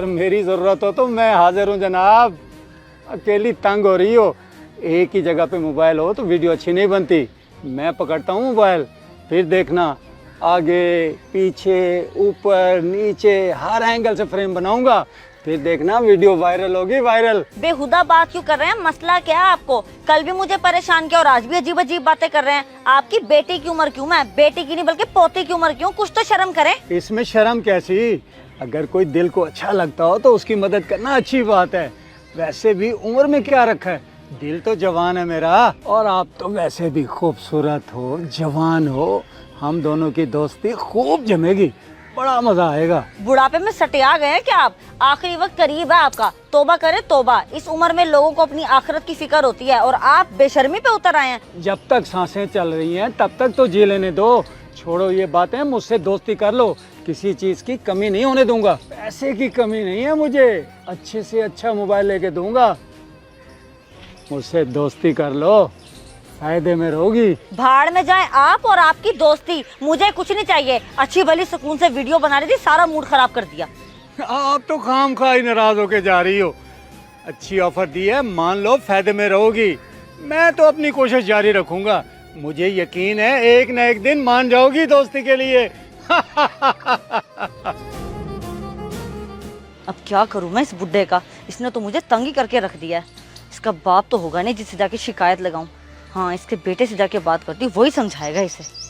अगर मेरी ज़रूरत हो तो मैं हाजिर हूँ जनाब। अकेली तंग हो रही हो, एक ही जगह पे मोबाइल हो तो वीडियो अच्छी नहीं बनती। मैं पकड़ता हूँ मोबाइल, फिर देखना आगे पीछे ऊपर नीचे हर एंगल से फ्रेम बनाऊंगा, फिर देखना वीडियो वायरल होगी, वायरल। बेहुदा बात क्यों कर रहे हैं? मसला क्या है आपको? कल भी मुझे परेशान किया और आज भी अजीब अजीब बातें कर रहे हैं। आपकी बेटी की उम्र क्यों? मैं बेटी की नहीं बल्कि पोती की उम्र क्यों? कुछ तो शर्म करें। इसमें शर्म कैसी? अगर कोई दिल को अच्छा लगता हो तो उसकी मदद करना अच्छी बात है। वैसे भी उम्र में क्या रखा है, दिल तो जवान है मेरा। और आप तो वैसे भी खूबसूरत हो, जवान हो, हम दोनों की दोस्ती खूब जमेगी, बड़ा मजा आएगा। बुढ़ापे में सटिया गए हैं क्या आप? आखिरी वक्त करीब है आपका, तौबा करे तौबा। इस उम्र में लोगों को अपनी आखिरत की फिक्र होती है और आप बेशर्मी पे उतर आए हैं। जब तक सांसें चल रही हैं तब तक तो जी लेने दो। छोड़ो ये बातें, मुझसे दोस्ती कर लो, किसी चीज की कमी नहीं होने दूंगा। पैसे की कमी नहीं है मुझे, अच्छे से अच्छा मोबाइल लेके दूंगा। मुझसे दोस्ती कर लो, फायदे में रहोगी। भाड़ में जाए आप और आपकी दोस्ती, मुझे कुछ नहीं चाहिए। अच्छी भली सुकून से वीडियो बना रही थी, सारा मूड खराब कर दिया। आप तो खामखा ही नाराज होके जा रही हो। अच्छी ऑफर दी है, मान लो, फायदे में रहोगी। मैं तो अपनी कोशिश जारी रखूंगा। मुझे यकीन है एक न एक दिन मान जाओगी दोस्ती के लिए। अब क्या करूं मैं इस बुड्ढे का? इसने तो मुझे तंग ही करके रख दिया है। इसका बाप तो होगा नहीं जिससे जाके शिकायत लगाऊं। हाँ, इसके बेटे से जाके बात करती हूँ, वही समझाएगा इसे।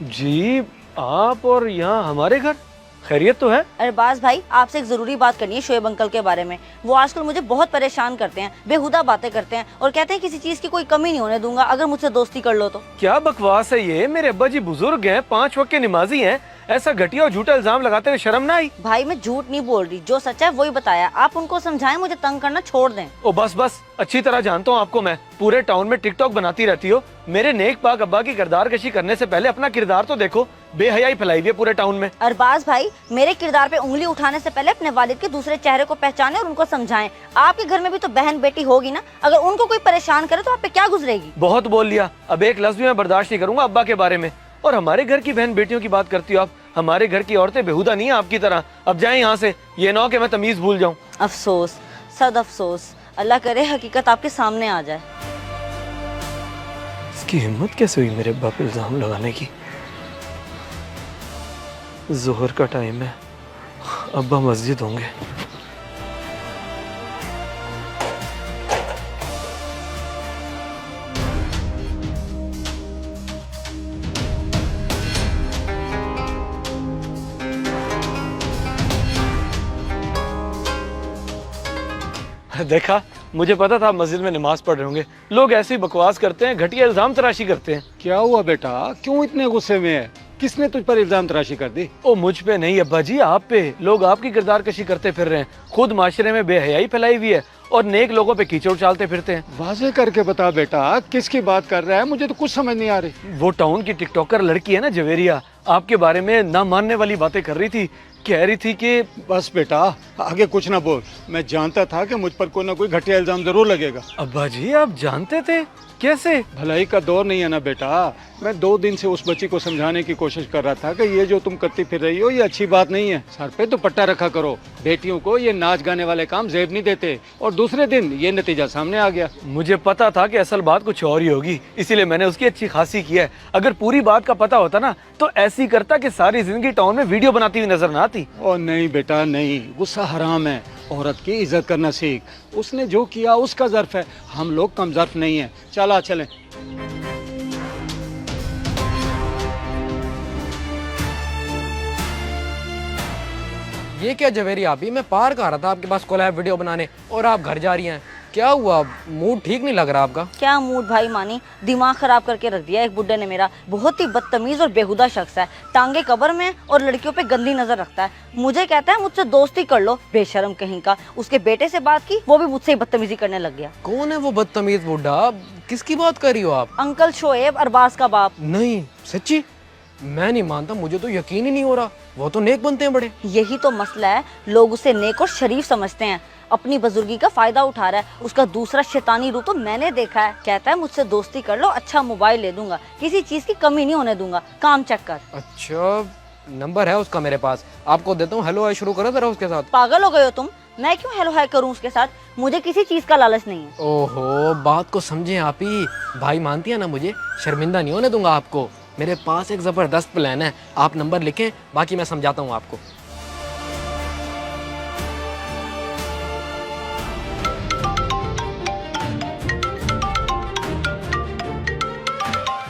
जी, आप और यहाँ हमारे घर? खैरियत तो है? अरबाज भाई, आपसे एक जरूरी बात करनी है शोएब अंकल के बारे में। वो आजकल मुझे बहुत परेशान करते हैं, बेहुदा बातें करते हैं और कहते हैं किसी चीज की कोई कमी नहीं होने दूंगा अगर मुझसे दोस्ती कर लो तो। क्या बकवास है ये? मेरे अब्बा जी बुजुर्ग हैं, 5 वक्त के नमाजी हैं। ऐसा घटिया और झूठा इल्जाम लगाते हुए शर्म ना आई? भाई मैं झूठ नहीं बोल रही, जो सच है वही बताया। आप उनको समझाएं, मुझे तंग करना छोड़ दें। ओ बस बस, अच्छी तरह जानता हूँ आपको मैं। पूरे टाउन में टिकटॉक बनाती रहती हो। मेरे नेक पाक अब्बा की किरदार कशी करने से पहले अपना किरदार तो देखो। बेहयाई फैलाई हुई है पूरे टाउन में। अरबाज भाई, मेरे किरदार पे उंगली उठाने से पहले अपने वालिद के दूसरे चेहरे को पहचाने और उनको समझाएं। आपके घर में भी तो बहन बेटी होगी ना, अगर उनको कोई परेशान करे तो आप पे क्या गुजरेगी? बहुत बोल लिया, अब एक लफ्ज भी मैं बर्दाश्त नहीं करूंगा अब्बा के बारे में। और हमारे घर की बहन बेटियों की बात करती हो आप। हमारे घर की औरतें बेहुदा नहीं है आपकी तरह। अब जाएं यहाँ से, ये ना हो कि मैं तमीज भूल जाऊं। अफसोस, सद अफसोस। अल्लाह करे हकीकत आपके सामने आ जाए। इसकी हिम्मत कैसे हुई मेरे अब्बा पे इल्जाम लगाने की? जोहर का टाइम है, अब्बा मस्जिद होंगे। देखा, मुझे पता था आप मस्जिद में नमाज पढ़ रहे होंगे। लोग ऐसे ही बकवास करते हैं, घटिया इल्जाम तराशी करते हैं। क्या हुआ बेटा, क्यों इतने गुस्से में है? किसने तुझ पर इल्जाम तराशी कर दी? ओ मुझ पे नहीं अब्बा जी, आप पे। लोग आपकी किरदार कशी करते फिर रहे हैं। खुद माशरे में बेहयाई फैलाई हुई है और नेक लोगों पे कीचड़ उछालते फिरते हैं। वाज़ेह करके बता बेटा, किसकी बात कर रहा है? मुझे तो कुछ समझ नहीं आ रही। वो टाउन की टिकटॉकर लड़की है ना जवेरिया, आपके बारे में ना मानने वाली बातें कर रही थी। कह रही थी कि बस बेटा, आगे कुछ ना बोल। मैं जानता था कि मुझ पर कोई ना कोई घटिया इल्जाम जरूर लगेगा। अब्बा जी आप जानते थे? कैसे? भलाई का दौर नहीं है ना बेटा। मैं 2 दिन से उस बच्ची को समझाने की कोशिश कर रहा था कि ये जो तुम करती फिर रही हो ये अच्छी बात नहीं है। सर पे तो पट्टा रखा करो। बेटियों को ये नाच गाने वाले काम जेब नहीं देते। और दूसरे दिन ये नतीजा सामने आ गया। मुझे पता था कि असल बात कुछ और ही होगी, इसीलिए मैंने उसकी अच्छी खासी की है। अगर पूरी बात का पता होता ना तो ऐसी करता कि सारी जिंदगी टाउन में वीडियो बनाती हुई नजर ना आती। और नहीं बेटा नहीं, गुस्सा हराम है। औरत की इज्जत करना सीख। उसने जो किया उसका ज़र्फ है, हम लोग कम ज़र्फ नहीं है। चला चलें। ये क्या जवेरी आप ही? मैं पार का रहा था आपके पास कोलैब वीडियो बनाने और आप घर जा रही हैं। क्या हुआ? मूड ठीक नहीं लग रहा आपका? क्या मूड भाई मानी, दिमाग खराब करके रख दिया एक बुड्ढे ने मेरा। बहुत ही बदतमीज और बेहुदा शख्स है। टांगे कबर में और लड़कियों पे गंदी नजर रखता है। मुझे कहता है मुझसे दोस्ती कर लो, बेशरम कहीं का। उसके बेटे से बात की, वो भी मुझसे ही बदतमीजी करने लग गया। कौन है वो बदतमीज बुड्ढा? किसकी बात कर रही हो आप? अंकल शोएब, अरबाज का बाप। नहीं, सच्ची? मैं नहीं मानता, मुझे तो यकीन ही नहीं हो रहा। वो तो नेक बनते हैं बड़े। यही तो मसला है, लोग उसे नेक और शरीफ समझते हैं, अपनी बुजुर्गी का फायदा उठा रहा है। उसका दूसरा शैतानी रूप तो मैंने देखा है। कहता है मुझसे दोस्ती कर लो, अच्छा मोबाइल ले दूंगा, किसी चीज की कमी नहीं होने दूंगा, काम चेक कर। अच्छा, नंबर है उसका मेरे पास, आपको देता हूँ। हेलो हाय शुरू करो जरा उसके साथ। पागल हो गए हो तुम? मैं क्यों हेलो हाय करूं उसके साथ? मुझे किसी चीज का लालच नहीं है। ओहो, बात को समझे आप ही। भाई मानती है ना मुझे, शर्मिंदा नहीं होने दूंगा आपको। मेरे पास एक जबरदस्त प्लान है, आप नंबर लिखें, बाकी मैं समझाता हूँ आपको।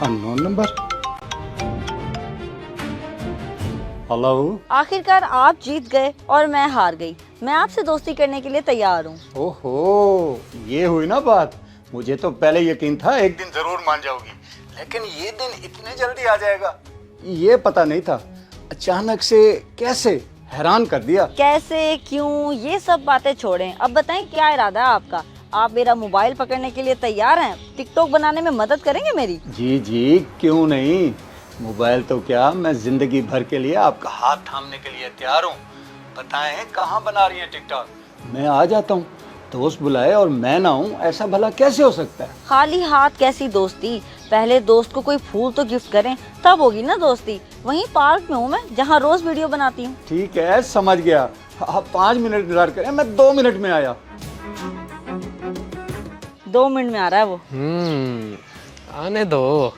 Unknown number. हेलो। आखिरकार आप जीत गए और मैं हार गई। मैं आपसे दोस्ती करने के लिए तैयार हूँ। ओहो, ये हुई ना बात। मुझे तो पहले यकीन था एक दिन जरूर मान जाओगी, लेकिन ये दिन इतने जल्दी आ जाएगा ये पता नहीं था। अचानक से कैसे हैरान कर दिया। कैसे, क्यों, ये सब बातें छोड़ें, अब बताएं क्या इरादा है आपका? आप मेरा मोबाइल पकड़ने के लिए तैयार हैं? टिकटॉक बनाने में मदद करेंगे मेरी? जी जी, क्यों नहीं। मोबाइल तो क्या, मैं जिंदगी भर के लिए आपका हाथ थामने के लिए तैयार हूँ। बताएं कहाँ बना रही हैं टिकटॉक? मैं आ जाता हूँ। दोस्त बुलाए और मैं ना हूँ, ऐसा भला कैसे हो सकता है? खाली हाथ कैसी दोस्ती? पहले दोस्त को कोई फूल तो गिफ्ट करें, तब होगी ना दोस्ती। वहीं पार्क में हूँ मैं, जहाँ रोज वीडियो बनाती हूँ। ठीक है, समझ गया। आप 5 मिनट इंतजार करें, मैं 2 मिनट में आया। 2 मिनट में आ रहा है वो। आने दो।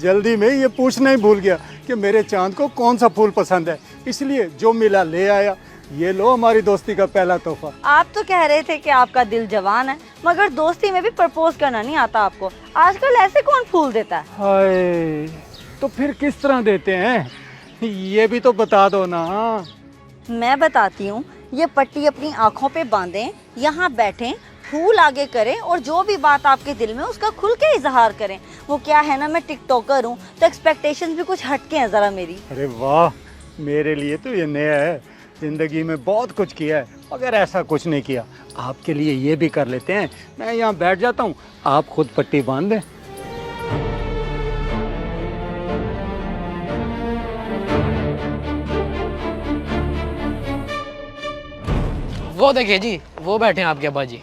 जल्दी में ये पूछना ही भूल गया कि मेरे चांद को कौन सा फूल पसंद है, इसलिए जो मिला ले आया। ये लो हमारी दोस्ती का पहला तोहफा। आप तो कह रहे थे कि आपका दिल जवान है, मगर दोस्ती में भी प्रपोज करना नहीं आता आपको। आजकल ऐसे कौन फूल देता है? हाय, तो फिर किस तरह देते हैं, ये भी तो बता दो ना। मैं बताती हूँ। ये पट्टी अपनी आँखों पे बांधें, यहाँ बैठें, फूल आगे करें और जो भी बात आपके दिल में उसका खुल के इजहार करें। वो क्या है ना, मैं टिकटॉकर हूँ तो एक्सपेक्टेशंस भी कुछ हटके हैं ज़रा मेरी। अरे वाह, मेरे लिए तो ये नया है। जिंदगी में बहुत कुछ किया है, मगर ऐसा कुछ नहीं किया। आपके लिए ये भी कर लेते हैं। मैं यहाँ बैठ जाता हूँ, आप खुद पट्टी बांध दें। वो देखिए जी, वो बैठे हैं आपके अब्बा जी।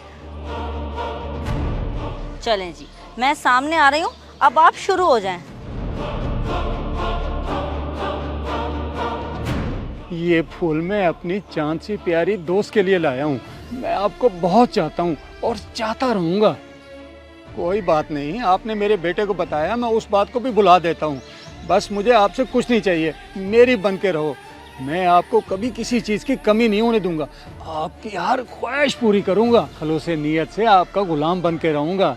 चलें जी, मैं सामने आ रही हूँ, अब आप शुरू हो जाएं। ये फूल मैं अपनी चांद सी प्यारी दोस्त के लिए लाया हूँ। मैं आपको बहुत चाहता हूँ और चाहता रहूँगा। कोई बात नहीं, आपने मेरे बेटे को बताया, मैं उस बात को भी भुला देता हूँ। बस मुझे आपसे कुछ नहीं चाहिए, मेरी बन के रहो। मैं आपको कभी किसी चीज़ की कमी नहीं होने दूंगा। आपकी हर ख्वाहिश पूरी करूँगा। खलूस नीयत से आपका गुलाम बन के रहूँगा।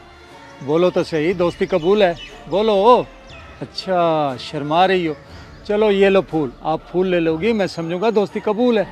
बोलो तो सही, दोस्ती कबूल है? बोलो। अच्छा, शर्मा रही हो। चलो ये लो फूल, आप फूल ले लोगी, मैं समझूंगा दोस्ती कबूल है।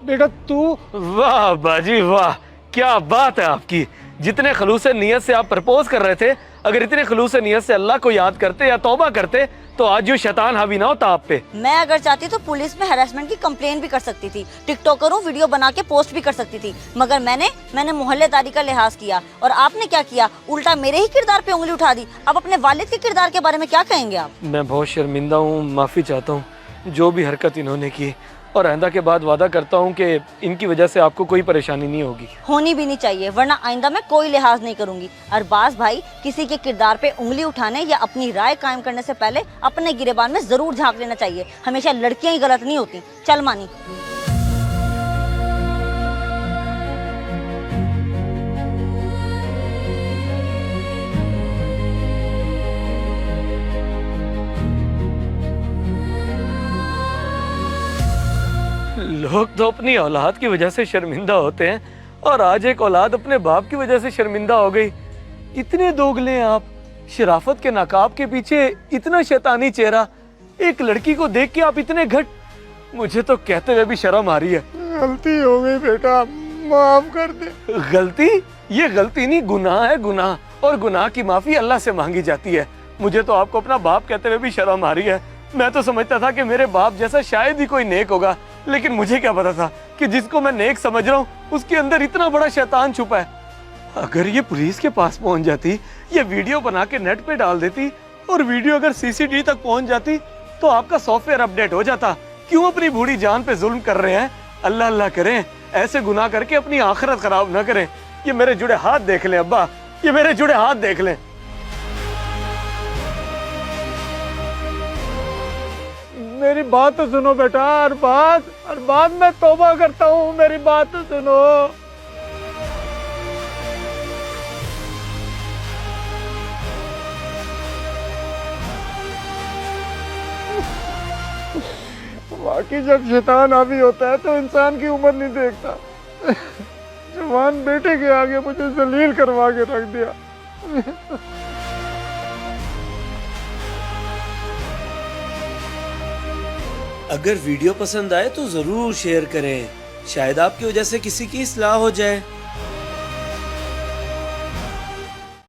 बेटा तू। वाह बाजी वाह, क्या बात है आपकी। जितने खलूस नियत से आप प्रपोज कर रहे थे, अगर इतने खलूस नियत से अल्लाह को याद करते या तौबा करते तो आज जो शैतान हावी ना होता आप पे। मैं अगर चाहती तो पुलिस में हैरेसमेंट की कंप्लेन भी कर सकती थी, टिकटॉकर हूँ, वीडियो बना के पोस्ट भी कर सकती थी, मगर मैंने मोहल्लेदारी का लिहाज किया। और आपने क्या किया? उल्टा मेरे ही किरदार पे उंगली उठा दी। अब अपने वालिद के किरदार के बारे में क्या कहेंगे आप? मैं बहुत शर्मिंदा हूँ, माफ़ी चाहता हूँ जो भी हरकत इन्होंने की, और आइंदा के बाद वादा करता हूँ कि इनकी वजह से आपको कोई परेशानी नहीं होगी। होनी भी नहीं चाहिए, वरना आइंदा मैं कोई लिहाज नहीं करूंगी। अरबाज भाई, किसी के किरदार पे उंगली उठाने या अपनी राय कायम करने से पहले अपने गिरेबान में जरूर झांक लेना चाहिए। हमेशा लड़कियां ही गलत नहीं होती। चल मानी। लोग तो अपनी औलाद की वजह से शर्मिंदा होते हैं, और आज एक औलाद अपने बाप की वजह से शर्मिंदा हो गई। इतने दोगले हैं आप, शराफत के नकाब के पीछे इतना शैतानी चेहरा। एक लड़की को देख के आप इतने घट, मुझे तो कहते हुए भी शर्म आ रही है। गलती हो गई बेटा, माफ कर दे। गलती? ये गलती नहीं, गुनाह है, गुनाह। और गुनाह की माफी अल्लाह से मांगी जाती है। मुझे तो आपको अपना बाप कहते हुए भी शर्म आ रही है। मैं तो समझता था कि मेरे बाप जैसा शायद ही कोई नेक होगा, लेकिन मुझे क्या पता था कि जिसको मैं नेक समझ रहा हूँ उसके अंदर इतना बड़ा शैतान छुपा है। अगर ये पुलिस के पास पहुंच जाती, ये वीडियो बना के नेट पे डाल देती, और वीडियो अगर सीसीटीवी तक पहुंच जाती, तो आपका सॉफ्टवेयर अपडेट हो जाता। क्यों अपनी बूढ़ी जान पे जुल्म कर रहे हैं? अल्लाह अल्लाह करें, ऐसे गुनाह करके अपनी आखिरत खराब ना करें। ये मेरे जुड़े हाथ देख लें अब्बा, ये मेरे जुड़े हाथ देख लें। मेरी बात तो सुनो बेटा, अरबाज मैं तौबा करता हूँ, मेरी बात तो सुनो। बाकी जब शैतान हावी होता है तो इंसान की उम्र नहीं देखता। जवान बेटे के आगे मुझे जलील करवा के रख दिया। अगर वीडियो पसंद आए तो ज़रूर शेयर करें, शायद आपकी वजह से किसी की इस्लाह हो जाए।